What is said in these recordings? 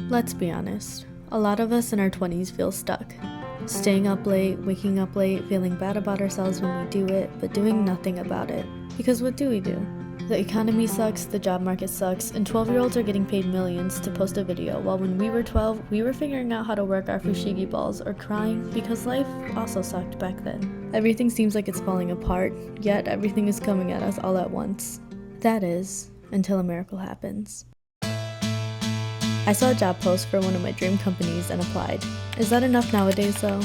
Let's be honest, a lot of us in our 20s feel stuck. Staying up late, waking up late, feeling bad about ourselves when we do it, but doing nothing about it. Because what do? The economy sucks, the job market sucks, and 12-year-olds are getting paid millions to post a video, while when we were 12, we were figuring out how to work our fushigi balls or crying because life also sucked back then. Everything seems like it's falling apart, yet everything is coming at us all at once. That is, until a miracle happens. I saw a job post for one of my dream companies and applied. Is that enough nowadays though?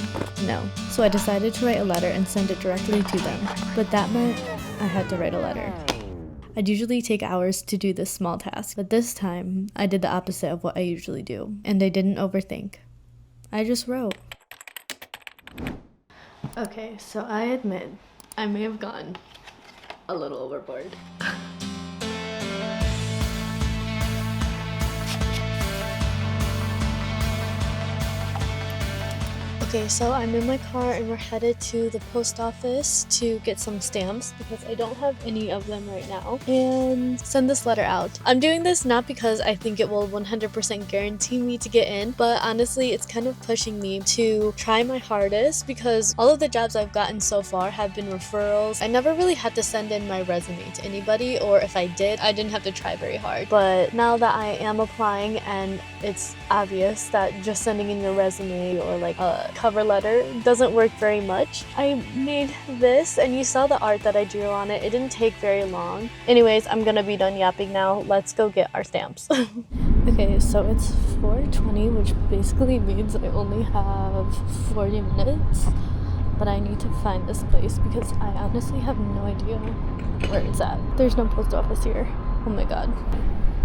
No. So I decided to write a letter and send it directly to them. But that meant I had to write a letter. I'd usually take hours to do this small task, but this time I did the opposite of what I usually do, and I didn't overthink. I just wrote. Okay, so I admit I may have gone a little overboard. Okay, so I'm in my car and we're headed to the post office to get some stamps because I don't have any of them right now and send this letter out. I'm doing this not because I think it will 100% guarantee me to get in, but honestly it's kind of pushing me to try my hardest because all of the jobs I've gotten so far have been referrals. I never really had to send in my resume to anybody, or if I did, I didn't have to try very hard. But now that I am applying and it's obvious that just sending in your resume or like a cover letter doesn't work very much, I made this and you saw the art that I drew on it. It didn't take very long. Anyways, I'm gonna be done yapping now. Let's go get our stamps. Okay, so it's 4:20, which basically means I only have 40 minutes, but I need to find this place because I honestly have no idea where it's at. There's no post office here. Oh my god.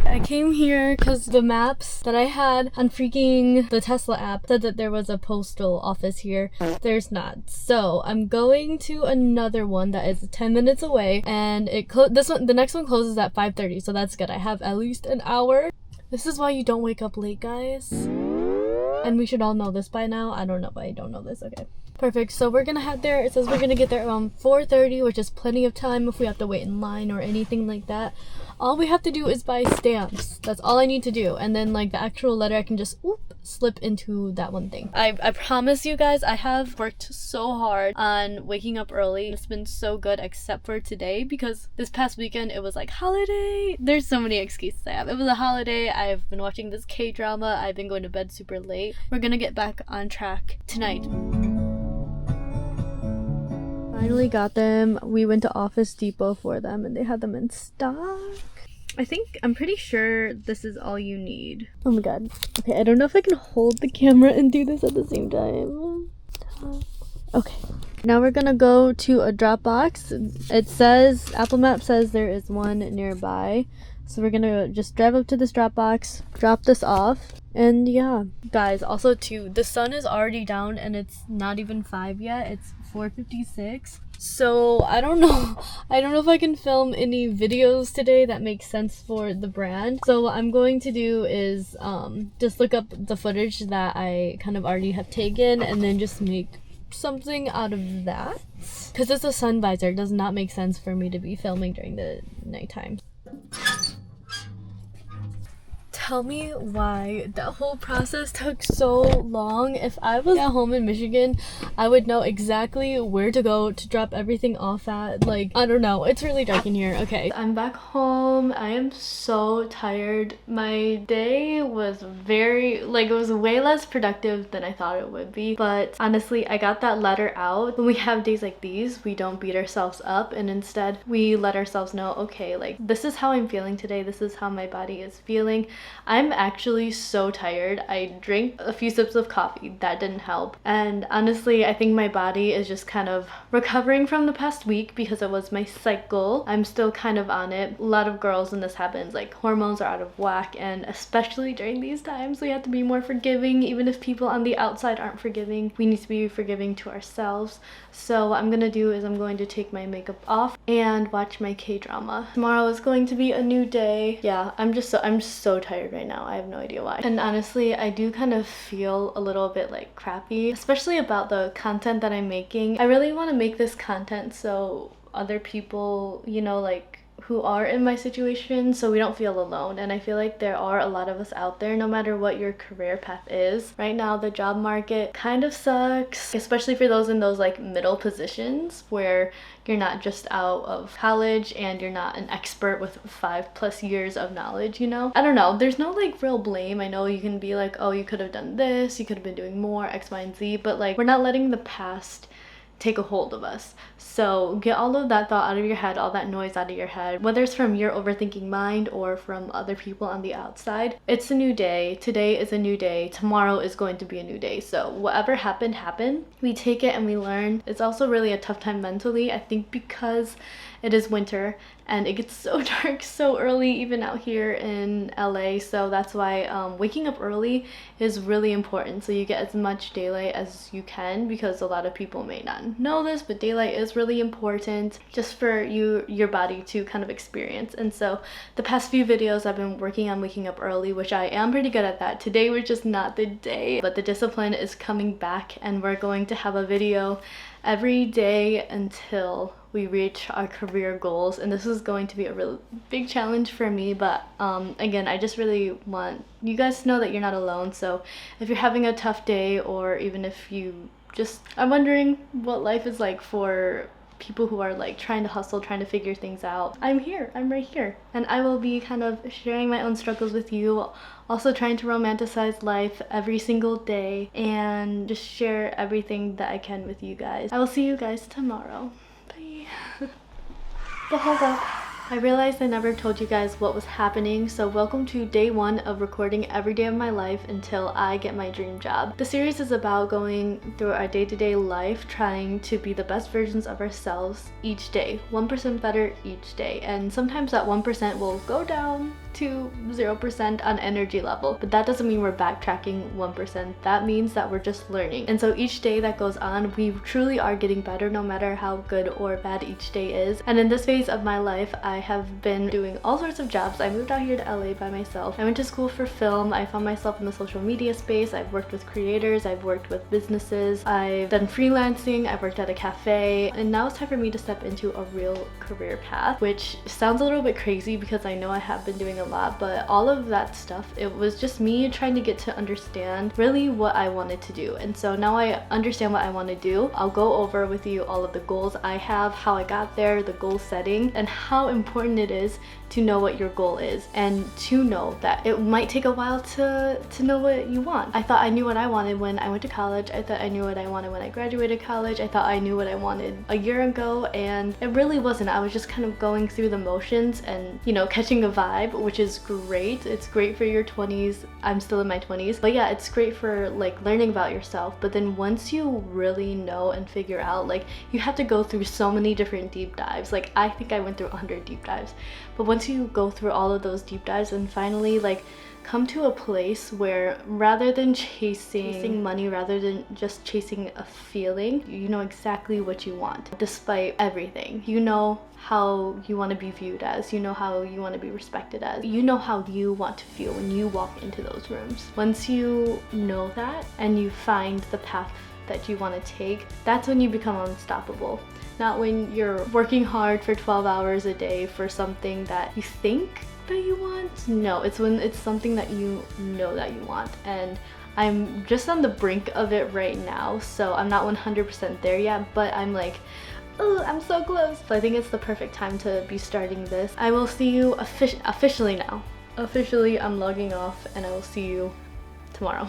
I came here because the maps that I had on freaking the Tesla app said that there was a postal office here. There's not. So I'm going to another one that is 10 minutes away, and the next one closes at 5:30, so that's good. I have at least an hour. This is why you don't wake up late, guys. And we should all know this by now. I don't know why I don't know this. Okay. Perfect. So we're gonna head there. It says we're gonna get there around 4:30, which is plenty of time if we have to wait in line or anything like that. All we have to do is buy stamps. That's all I need to do. And then like the actual letter, I can just slip into that one thing. I promise you guys, I have worked so hard on waking up early. It's been so good except for today because this past weekend it was like holiday. There's so many excuses I have. It was a holiday. I've been watching this K-drama. I've been going to bed super late. We're gonna get back on track tonight. Finally got them. We went to Office Depot for them and they had them in stock. I'm pretty sure this is all you need. Oh my god. Okay, I don't know if I can hold the camera and do this at the same time. Okay. Now we're gonna go to a drop box. It says, Apple Maps says there is one nearby. So we're gonna just drive up to this drop box, drop this off, and yeah. Guys, also too, the sun is already down and it's not even 5 yet. It's 4:56. So I don't know if I can film any videos today that make sense for the brand. So what I'm going to do is just look up the footage that I kind of already have taken and then just make something out of that. Because it's a sun visor, it does not make sense for me to be filming during the nighttime. Tell me why that whole process took so long. If I was at home in Michigan, I would know exactly where to go to drop everything off at. Like, I don't know. It's really dark in here. Okay. I'm back home. I am so tired. My day was it was way less productive than I thought it would be. But honestly, I got that letter out. When we have days like these, we don't beat ourselves up and instead we let ourselves know, okay, like this is how I'm feeling today. This is how my body is feeling. I'm actually so tired. I drank a few sips of coffee. That didn't help. And honestly, I think my body is just kind of recovering from the past week because it was my cycle. I'm still kind of on it. A lot of girls when this happens, like hormones are out of whack, and especially during these times, we have to be more forgiving. Even if people on the outside aren't forgiving, we need to be forgiving to ourselves. So what I'm gonna do is I'm going to take my makeup off and watch my K-drama. Tomorrow is going to be a new day. Yeah, I'm so tired right now. I have no idea why. And honestly, I do kind of feel a little bit like crappy, especially about the content that I'm making. I really want to make this content so other people, you know, like who are in my situation so we don't feel alone. And I feel like there are a lot of us out there, no matter what your career path is. Right now, the job market kind of sucks, especially for those in those like middle positions where you're not just out of college and you're not an expert with 5+ years of knowledge, you know? I don't know, there's no like real blame. I know you can be like, oh, you could have done this, you could have been doing more, X, Y, and Z, but like we're not letting the past take a hold of us. So get all of that thought out of your head, all that noise out of your head, whether it's from your overthinking mind or from other people on the outside. It's a new day. Today is a new day. Tomorrow is going to be a new day. So whatever happened, happened. We take it and we learn. It's also really a tough time mentally, I think, because it is winter and it gets so dark so early, even out here in LA. So that's why waking up early is really important, so you get as much daylight as you can, because a lot of people may not know this, but daylight is really important just for your body to kind of experience. And so the past few videos I've been working on waking up early, which I am pretty good at that. Today was just not the day, but the discipline is coming back, and we're going to have a video every day until we reach our career goals. And this is going to be a really big challenge for me, but again, I just really want you guys to know that you're not alone. So if you're having a tough day, or even if you just are wondering what life is like for people who are like trying to hustle, trying to figure things out, I'm here, I'm right here, and I will be kind of sharing my own struggles with you, also trying to romanticize life every single day and just share everything that I can with you guys. I will see you guys tomorrow. Bye. But hold up, I realized I never told you guys what was happening, so welcome to day 1 of recording every day of my life until I get my dream job. The series is about going through our day-to-day life, trying to be the best versions of ourselves each day, 1% better each day, and sometimes that 1% will go down to 0% on energy level, but that doesn't mean we're backtracking 1%. That means that we're just learning. And so each day that goes on, we truly are getting better, no matter how good or bad each day is. And in this phase of my life, I have been doing all sorts of jobs. I moved out here to LA by myself. I went to school for film. I found myself in the social media space. I've worked with creators, I've worked with businesses, I've done freelancing, I've worked at a cafe, and now it's time for me to step into a real career path, which sounds a little bit crazy because I know I have been doing a lot, but all of that stuff, it was just me trying to get to understand really what I wanted to do. And so now I understand what I want to do. I'll go over with you all of the goals I have, how I got there, the goal setting, and how important it is to know what your goal is, and to know that it might take a while to know what you want. I thought I knew what I wanted when I went to college. I thought I knew what I wanted when I graduated college. I thought I knew what I wanted a year ago, and it really wasn't. I was just kind of going through the motions and, you know, catching a vibe, which is great. It's great for your 20s. I'm still in my 20s, but yeah, it's great for like learning about yourself. But then once you really know and figure out, like, you have to go through so many different deep dives. Like, I think I went through 100 deep dives, but once you go through all of those deep dives and finally like come to a place where rather than chasing money, rather than just chasing a feeling, you know exactly what you want despite everything. You know how you want to be viewed as, you know how you want to be respected as, you know how you want to feel when you walk into those rooms. Once you know that and you find the path that you want to take, that's when you become unstoppable. Not when you're working hard for 12 hours a day for something that you think that you want. No, it's when it's something that you know that you want. And I'm just on the brink of it right now, so I'm not 100% there yet, but I'm like, oh, I'm so close. So I think it's the perfect time to be starting this. I will see you officially now. Officially, I'm logging off, and I will see you tomorrow.